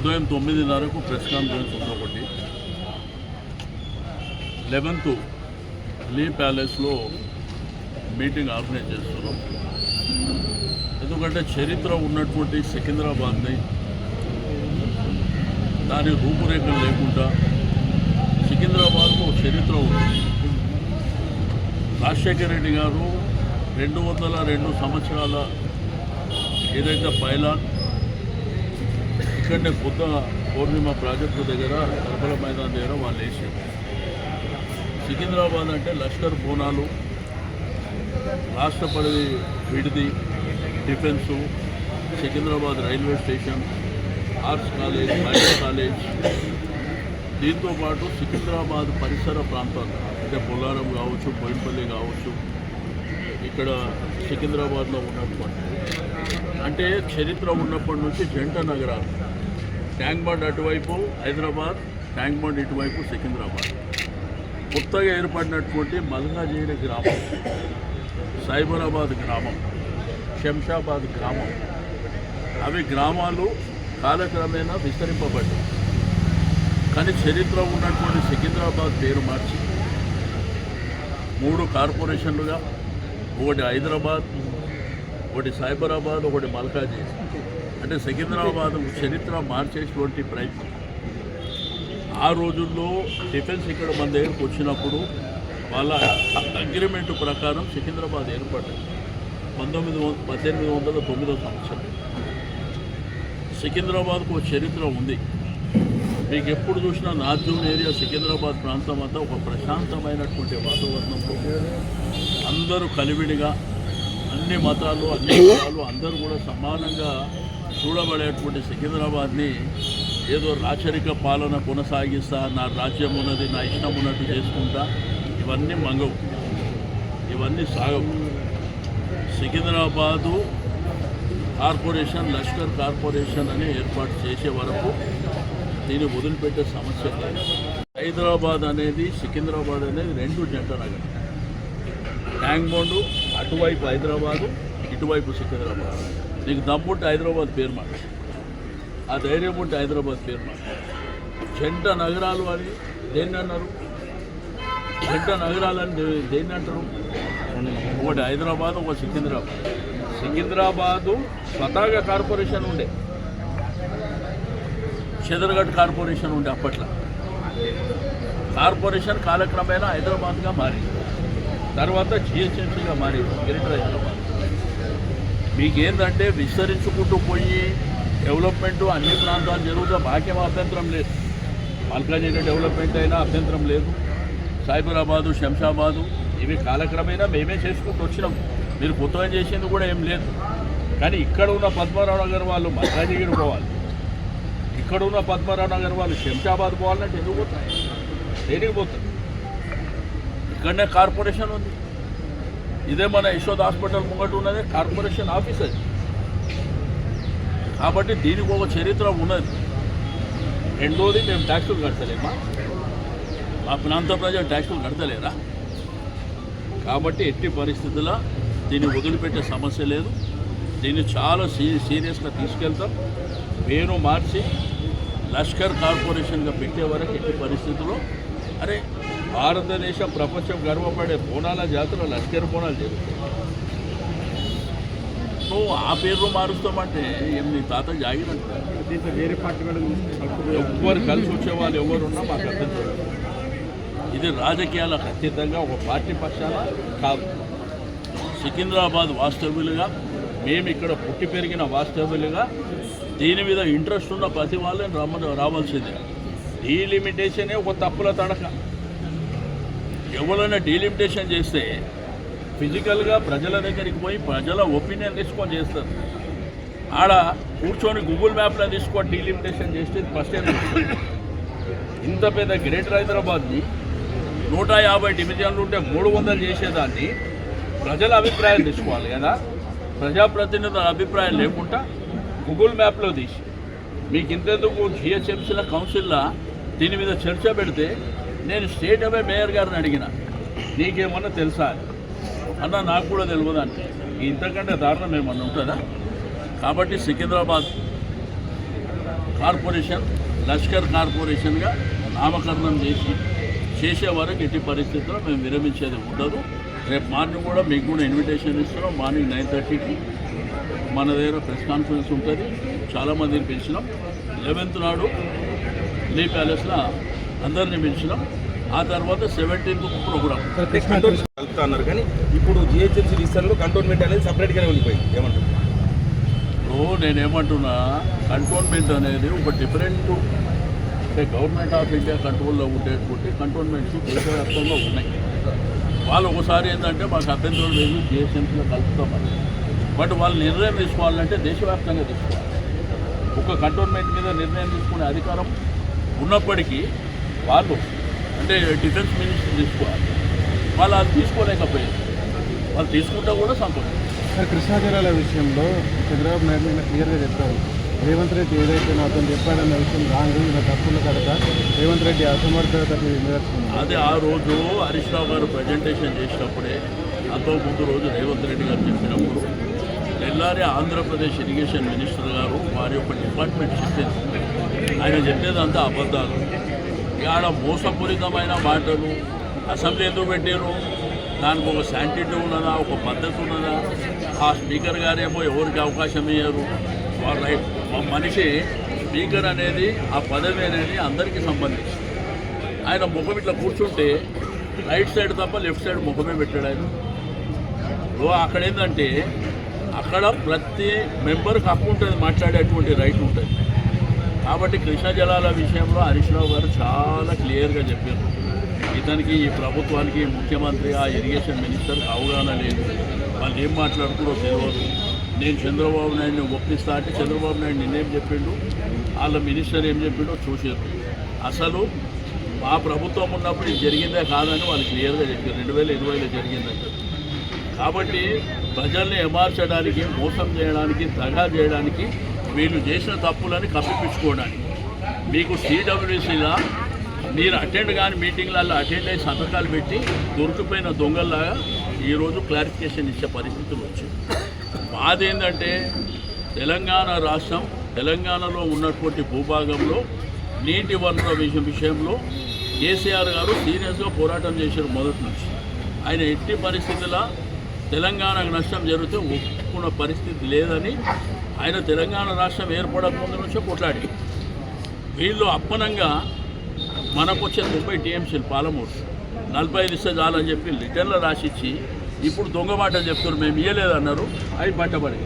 ఉదయం 9:30కు press conference ఉంది ఒకటి. 11th లీ ప్యాలెస్లో మీటింగ్ ఆర్గనైజ్ చేస్తున్నాం. ఎందుకంటే చరిత్ర ఉన్నటువంటి సికింద్రాబాద్ని దాని రూపురేఖలు లేకుండా సికింద్రాబాద్కు ఒక చరిత్ర ఉంది. రాజశేఖర రెడ్డి గారు 202 సంవత్సరాల ఏదైతే పైలాన్ ఇక్కడనే బుద్ధ పౌర్ణిమ ప్రాజెక్టు దగ్గర కర్బల మైదాన్ దగ్గర వాళ్ళు వేసారు. సికింద్రాబాద్ అంటే లష్కర్ బోనాలు, రాష్ట్రపతి విడిది, defence, Secunderabad railway station, arts college, medical college, దీంతోపాటు సికింద్రాబాద్ పరిసర ప్రాంతాలు అంటే బొల్లారం కావచ్చు, బోయినపల్లి కావచ్చు, ఇక్కడ సికింద్రాబాద్లో ఉన్నటువంటి అంటే చరిత్ర ఉన్నప్పటి నుంచి జంట నగరాలు. ట్యాంక్ బండ్ అటువైపు హైదరాబాద్, ట్యాంక్ బండ్ ఇటువైపు సికింద్రాబాద్. కొత్తగా ఏర్పడినటువంటి మల్కాజిగిరి గ్రామం, సైబరాబాద్ గ్రామం, శంషాబాద్ గ్రామం, అవి గ్రామాలు కాలక్రమేణా విస్తరింపబడ్డాయి. కానీ చరిత్ర ఉన్నటువంటి సికింద్రాబాద్ పేరు మార్చి 3 కార్పొరేషన్లుగా, ఒకటి హైదరాబాద్, ఒకటి సైబరాబాద్, ఒకటి మల్కాజిగిరి, అంటే సికింద్రాబాద్ చరిత్ర మార్చేటువంటి ప్రయత్నం. ఆ రోజుల్లో డిఫెన్స్ ఇక్కడ మన దగ్గరకు వచ్చినప్పుడు వాళ్ళ అగ్రిమెంట్ ప్రకారం సికింద్రాబాద్ ఏర్పడ్డది 1809 సంవత్సరం. సికింద్రాబాద్కు ఒక చరిత్ర ఉంది. మీకు ఎప్పుడు చూసినా నార్త్ జోన్ ఏరియా సికింద్రాబాద్ ప్రాంతం అంతా ఒక ప్రశాంతమైనటువంటి వాతావరణంలో అందరూ కలివిడిగా అన్ని మతాలు, అన్ని కులాలు అందరూ కూడా సమానంగా చూడబడేటువంటి సికింద్రాబాద్ని ఏదో రాచరిక పాలన కొనసాగిస్తా, నా రాజ్యం ఉన్నది, నా ఇష్టం ఉన్నట్టు చేసుకుంటా, ఇవన్నీ మంగవు, ఇవన్నీ సాగవు. సికింద్రాబాదు కార్పొరేషన్, లష్కర్ కార్పొరేషన్ అని ఏర్పాటు చేసే వరకు దీన్ని వదిలిపెట్టే సమస్య లేదు. హైదరాబాద్ అనేది, సికింద్రాబాద్ అనేది 2 జంట నగరం. ట్యాంక్ బండ్ అటువైపు హైదరాబాదు, ఇటువైపు సికింద్రాబాద్. నీకు దమ్ముంటే హైదరాబాద్ పేరు మాట, ఆ ధైర్యం ఉంటే హైదరాబాద్ పేరు మాట. జంట నగరాలు అని దేన్ని అన్నారు? జంట నగరాలని దేన్ని అంటారు? ఒకటి హైదరాబాద్, ఒక సికింద్రాబాద్. సికింద్రాబాదు స్వతహాగా కార్పొరేషన్ ఉండే, చెదర్గఢ్ కార్పొరేషన్ ఉండే అప్పట్లో. కార్పొరేషన్ కాలక్రమేణా హైదరాబాద్గా మారింది, తర్వాత జిహెచ్ఎంసీగా మారింది, గ్రేటర్ హైదరాబాద్. మీకేందంటే విస్తరించుకుంటూ పోయి డెవలప్మెంట్ అన్ని ప్రాంతాలు జరుగుతా, మాకేమో అభ్యంతరం లేదు. మల్కాజిగిరి డెవలప్మెంట్ అయినా అభ్యంతరం లేదు. సైబరాబాదు, శంషాబాదు ఇవి కాలక్రమేణా మేమే చేసుకుంటూ వచ్చినాం. మీరు కొత్తగా చేసేది కూడా ఏం లేదు. కానీ ఇక్కడ ఉన్న పద్మనాభ నగర్ వాళ్ళు మల్కాజిగిరి పోవాలి, ఇక్కడ ఉన్న పద్మనాభ నగర్ వాళ్ళు శంషాబాద్ పోవాలంటే ఎందుకు పోతారు? దేనికి పోతారు? ఇక్కడనే కార్పొరేషన్ ఉంది. ఇదే మన యశోద్ హాస్పిటల్ ముంగట ఉన్నదే కార్పొరేషన్ ఆఫీస్ అది. కాబట్టి దీనికి ఒక చరిత్ర ఉన్నది. రెండోది, మేము ట్యాక్సులు కడతలేమా? మా ప్రాంత ప్రజలు ట్యాక్సులు కడతలేరా? కాబట్టి ఎట్టి పరిస్థితుల్లో దీన్ని వదిలిపెట్టే సమస్య లేదు. దీన్ని చాలా సీరియస్గా తీసుకెళ్తాం. పేరు మార్చి లష్కర్ కార్పొరేషన్గా పెట్టే వరకు ఎట్టి పరిస్థితుల్లో అరే భారతదేశం ప్రపంచం గర్వపడే బోనాల జాతర లష్కర్ బోనాలు జరుగుతాయి. నువ్వు ఆ పేరు మారుస్తామంటే ఏం నీ తాత జాగిరంట. దీంట్లో వేరే పార్టీ ఎవరు కలిసి వచ్చేవాళ్ళు ఎవరున్నా మాకు అర్థం చేయాలి. ఇది రాజకీయాలకు అతీతంగా ఒక పార్టీ పక్షాన కాదు. సికింద్రాబాద్ వాస్తవ్యులుగా, మేము ఇక్కడ పుట్టి పెరిగిన వాస్తవ్యులుగా దీని మీద ఇంట్రెస్ట్ ఉన్న ప్రతి వాళ్ళని రావాల్సిందే. డీలిమిటేషనే ఒక తప్పుల తడక. ఎవరైనా డీలిమిటేషన్ చేస్తే ఫిజికల్గా ప్రజల దగ్గరికి పోయి ప్రజల ఒపీనియన్ తీసుకొని చేస్తారు. ఆడ కూర్చొని గూగుల్ మ్యాప్లో తీసుకొని డీలిమిటేషన్ చేస్తే ఫస్ట్ టైం. ఇంత పెద్ద గ్రేటర్ హైదరాబాద్ని 150 డివిజన్లు ఉంటే 300 చేసేదాన్ని ప్రజల అభిప్రాయం తీసుకోవాలి కదా. ప్రజాప్రతినిధుల అభిప్రాయం లేకుండా గూగుల్ మ్యాప్లో తీసి మీకు ఇంతెందుకు జిహెచ్ఎంసీల కౌన్సిల్లో దీని మీద చర్చ పెడితే నేను స్టేట్ అవే మేయర్ గారిని అడిగిన, నీకేమన్నా తెలుసా అన్న? నాకు కూడా తెలియదు అంటే ఇంతకంటే దారుణం ఏమన్నా ఉంటుందా? కాబట్టి సికింద్రాబాద్ కార్పొరేషన్ లష్కర్ కార్పొరేషన్గా నామకరణం చేసే వరకు ఎట్టి పరిస్థితుల్లో మేము విరమించేది ఉండదు. రేపు మార్నింగ్ కూడా మీకు కూడా ఇన్విటేషన్ ఇస్తున్నాం. మార్నింగ్ 9:30కి మన దగ్గర ప్రెస్ కాన్ఫరెన్స్ ఉంటుంది. చాలామందిని పిలిచినాం. 11th నాడు లీ ప్యాలెస్లో అందరినీ పిలిచినాం. ఆ తర్వాత 17th ప్రోగ్రామ్ అన్నారు. కానీ ఇప్పుడు జిహెచ్ఎంసీ డిస్టర్లో కంటోన్మెంట్ అనేది సపరేట్గానే ఉండిపోయింది. ఏమంటారు? ఇప్పుడు నేనేమంటున్నా, కంటోన్మెంట్ అనేది ఒక డిఫరెంట్ అంటే గవర్నమెంట్ ఆఫ్ ఇండియా కంట్రోల్లో ఉండేటువంటి కంటోన్మెంట్స్ దేశవ్యాప్తంగా ఉన్నాయి. వాళ్ళు ఒకసారి ఏంటంటే మాకు అభ్యంతరం లేదు జిహెచ్ఎంసీలో కలుపుతామని, బట్ వాళ్ళు నిర్ణయం తీసుకోవాలంటే దేశవ్యాప్తంగా తీసుకోవాలి. ఒక కంటోన్మెంట్ మీద నిర్ణయం తీసుకునే అధికారం ఉన్నప్పటికీ వాళ్ళు అంటే డిఫెన్స్ మినిస్టర్ తీసుకోవాలి. వాళ్ళు అది తీసుకోలేకపోయారు. వాళ్ళు తీసుకుంటా కూడా సంతోషం. కృష్ణా జిల్లాల విషయంలో చంద్రబాబు నాయుడు నిన్న క్లియర్గా చెప్పారు, రేవంత్ రెడ్డి ఏదైతే నాతో చెప్పాడన్న విషయం రాంగ్, ఇలా తప్పుల కనుక రేవంత్ రెడ్డి అసమర్థతకి నిదర్శనం. అదే ఆ రోజు హరీష్ రావు గారు ప్రజెంటేషన్ చేసినప్పుడే అంతో ముందు రోజు రేవంత్ రెడ్డి గారు చెప్పినప్పుడు తెల్లారి ఆంధ్రప్రదేశ్ ఇరిగేషన్ మినిస్టర్ గారు వారి యొక్క డిపార్ట్మెంట్ చెప్పింది. ఆయన చెప్పేదంతా అబద్ధాలు, ఆడ మోసపూరితమైన మాటలు. అసెంబ్లీ ఎందుకు పెట్టారు? దానికి ఒక శాంటిటీ ఉన్నదా, ఒక పద్ధతి ఉన్నదా? ఆ స్పీకర్ గారేమో ఎవరికి అవకాశం ఇయ్యారు. రైట్ మనిషి స్పీకర్ అనేది ఆ పదవి అనేది అందరికీ సంబంధించి. ఆయన ముఖం ఇట్లా కూర్చుంటే రైట్ సైడ్ తప్ప లెఫ్ట్ సైడ్ ముఖమే పెట్టాడు ఆయన. అక్కడ ఏంటంటే అక్కడ ప్రతి మెంబర్కి హక్కు ఉంటుంది, మాట్లాడేటువంటి రైట్ ఉంటుంది. కాబట్టి కృష్ణా జలాల విషయంలో హరీష్ రావు గారు చాలా క్లియర్గా చెప్పారు. ఇతనికి ఈ ప్రభుత్వానికి ముఖ్యమంత్రి ఆ ఇరిగేషన్ మినిస్టర్కి అవగాహన లేదు, వాళ్ళు ఏం మాట్లాడుతున్నారో తెలియదు. నేను చంద్రబాబు నాయుడిని ఒప్పిస్తా అంటే చంద్రబాబు నాయుడు నిన్నేం చెప్పిండు, వాళ్ళ మినిస్టర్ ఏం చెప్పిండో చూసారు. అసలు మా ప్రభుత్వం ఉన్నప్పుడు ఇది జరిగిందే కాదని వాళ్ళు క్లియర్గా చెప్పారు. 2020లో జరిగిందంటే. కాబట్టి ప్రజల్ని ఏమార్చడానికి, మోసం చేయడానికి, దగా చేయడానికి, వీళ్ళు చేసిన తప్పులని కప్పిపించుకోవడానికి మీకు సిడబ్ల్యూసీలా మీరు అటెండ్ కాని మీటింగ్లలో అటెండ్ అయ్యి సంతకాలు పెట్టి దొరికిపోయిన దొంగల్లాగా ఈరోజు క్లారిఫికేషన్ ఇచ్చే పరిస్థితులు వచ్చాయి. మాదేంటంటే తెలంగాణ రాష్ట్రం, తెలంగాణలో ఉన్నటువంటి భూభాగంలో నీటి వనరుల విషయంలో కేసీఆర్ గారు సీరియస్గా పోరాటం చేశారు మొదటి నుంచి. ఆయన ఎట్టి పరిస్థితుల్లో తెలంగాణకు నష్టం జరిగితే ఒప్పుకున్న పరిస్థితి లేదని ఆయన తెలంగాణ రాష్ట్రం ఏర్పడక ముందు నుంచే కొట్లాడి, వీళ్ళు అప్పనంగా మనకు వచ్చే 90 టీఎంసీలు పాలమూరు 45 ఇస్తే చాలని చెప్పి రిటర్న్లో రాసిచ్చి ఇప్పుడు దొంగ మాటలు చెప్తున్నారు. మేము ఇయ్యలేదన్నారు, అవి బట్టబడి